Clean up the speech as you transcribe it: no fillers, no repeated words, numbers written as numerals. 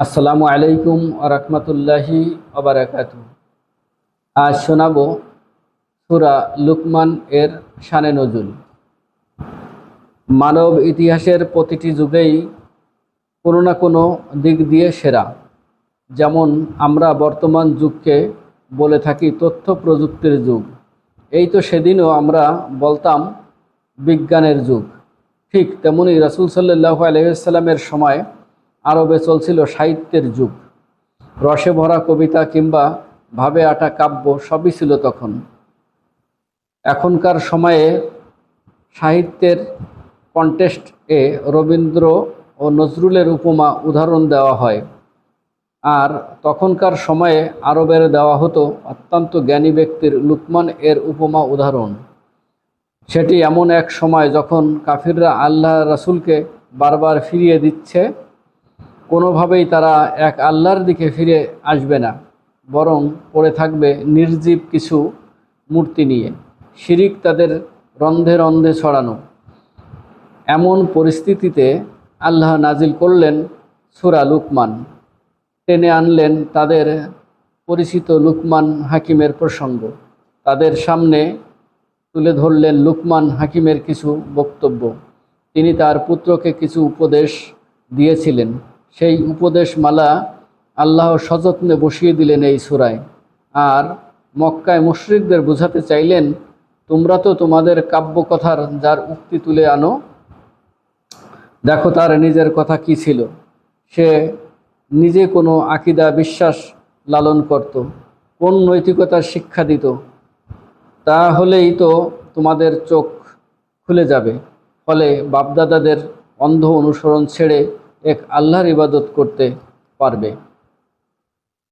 আসসালামু আলাইকুম ওয়া রাহমাতুল্লাহি ওয়া বারাকাতুহু। আজ শোনাব সূরা লুকমান এর শানে নজুল। মানব ইতিহাসের প্রতিটি যুগেই কোনো না কোনো দিক দিয়ে সেরা। যেমন আমরা বর্তমান যুগকে বলে থাকি তথ্য প্রযুক্তির যুগ। এই তো সেদিনও আমরা বলতাম বিজ্ঞানের যুগ। ঠিক তেমনি রাসূল সাল্লাল্লাহু আলাইহি ওয়াসাল্লামের সময় আরবে চলছিল সাহিত্যের যুগ। রসে ভরা কবিতা কিংবা ভাবে আটা কাব্য সবই ছিল তখন। এখনকার সময়ে সাহিত্যের কন্টেস্ট এ রবীন্দ্র ও নজরুলের উপমা উদাহরণ দেওয়া হয়, আর তখনকার সময়ে আরবের দেওয়া হতো অত্যন্ত জ্ঞানী ব্যক্তির লুকমান এর উপমা উদাহরণ। সেটি এমন এক সময় যখন কাফিররা আল্লাহ রাসূলকে বারবার ফিরিয়ে দিচ্ছে। কোনোভাবেই তারা এক আল্লাহর দিকে ফিরে আসবে না, বরং পড়ে থাকবে নির্জীব কিছু মূর্তি নিয়ে। শিরিক তাদের রন্ধে রন্ধে ছড়ানো। এমন পরিস্থিতিতে আল্লাহ নাজিল করলেন সূরা লুকমান। টেনে আনলেন তাদের পরিচিত লুকমান হাকিমের প্রসঙ্গ। তাদের সামনে তুলে ধরলেন লুকমান হাকিমের কিছু বক্তব্য। তিনি তার পুত্রকে কিছু উপদেশ দিয়েছিলেন। সেই উপদেশমালা আল্লাহ সযত্নে বসিয়ে দিলেন এই সূরায়। আর মক্কায় মুশরিকদের বোঝাতে চাইলেন, তোমরা তো তোমাদের কাব্যকথার যার উক্তি তুলে আনো, দেখো তার নিজের কথা কি ছিল। সে নিজে কোনো আকীদা বিশ্বাস লালন করত, কোন নৈতিকতার শিক্ষা দিত। তাহলেই তো তোমাদের চোখ খুলে যাবে। ফলে বাপদাদাদের অন্ধ অনুসরণ ছেড়ে এক আল্লাহর ইবাদত করতে পারবে।